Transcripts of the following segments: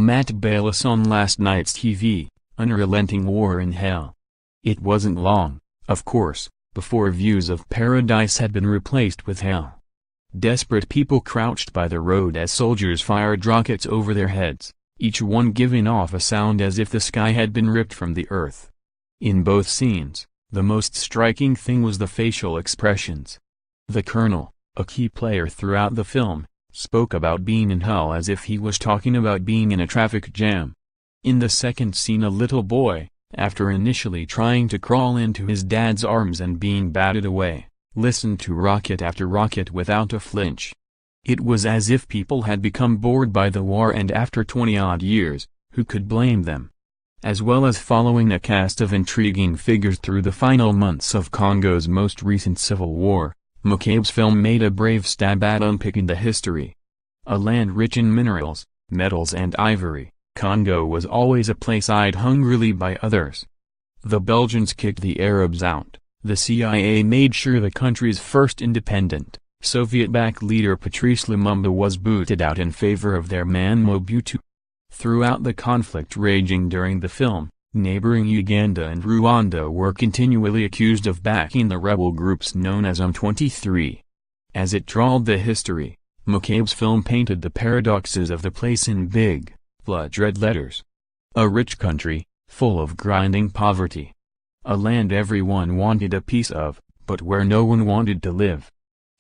Matt Baylis on last night's TV, Unrelenting War in Hell. It wasn't long, of course, before views of paradise had been replaced with hell. Desperate people crouched by the road as soldiers fired rockets over their heads, each one giving off a sound as if the sky had been ripped from the earth. In both scenes, the most striking thing was the facial expressions. The colonel, a key player throughout the film, spoke about being in hell as if he was talking about being in a traffic jam. In the second scene, a little boy, after initially trying to crawl into his dad's arms and being batted away, listened to rocket after rocket without a flinch. It was as if people had become bored by the war, and after 20-odd years, who could blame them? As well as following a cast of intriguing figures through the final months of Congo's most recent civil war, McCabe's film made a brave stab at unpicking the history. A land rich in minerals, metals and ivory, Congo was always a place eyed hungrily by others. The Belgians kicked the Arabs out. The CIA made sure the country's first independent, Soviet-backed leader Patrice Lumumba was booted out in favor of their man Mobutu. Throughout the conflict raging during the film, neighboring Uganda and Rwanda were continually accused of backing the rebel groups known as M23. As it trawled the history, McCabe's film painted the paradoxes of the place in big, blood-red letters. A rich country, full of grinding poverty. A land everyone wanted a piece of, but where no one wanted to live.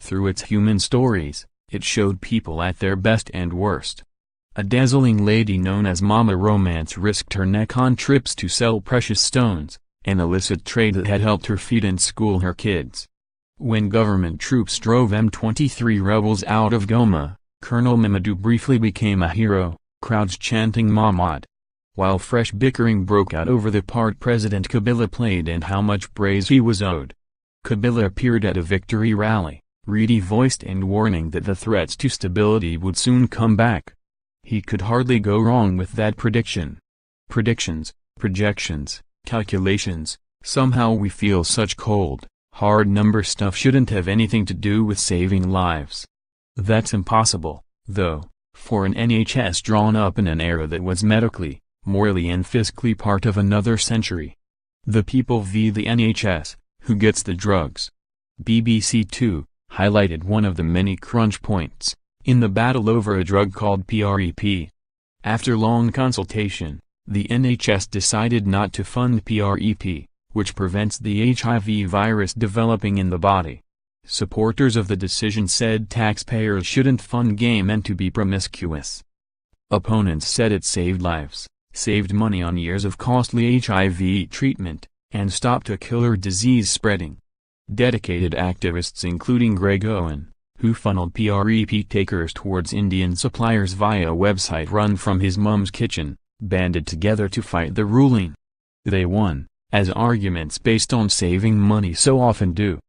Through its human stories, it showed people at their best and worst. A dazzling lady known as Mama Romance risked her neck on trips to sell precious stones, an illicit trade that had helped her feed and school her kids. When government troops drove M23 rebels out of Goma, Colonel Mamadou briefly became a hero, crowds chanting Mahmoud. While fresh bickering broke out over the part President Kabila played and how much praise he was owed. Kabila appeared at a victory rally, ready voiced and warning that the threats to stability would soon come back. He could hardly go wrong with that prediction. Predictions, projections, calculations, somehow we feel such cold, hard number stuff shouldn't have anything to do with saving lives. That's impossible, though, for an NHS drawn up in an era that was medically, morally and fiscally part of another century. The people v. the NHS, who gets the drugs? BBC Two highlighted one of the many crunch points in the battle over a drug called PrEP. After long consultation, the NHS decided not to fund PrEP, which prevents the HIV virus developing in the body. Supporters of the decision said taxpayers shouldn't fund gay men to be promiscuous. Opponents said it saved lives, saved money on years of costly HIV treatment, and stopped a killer disease spreading. Dedicated activists including Greg Owen, who funneled PrEP takers towards Indian suppliers via a website run from his mum's kitchen, banded together to fight the ruling. They won, as arguments based on saving money so often do.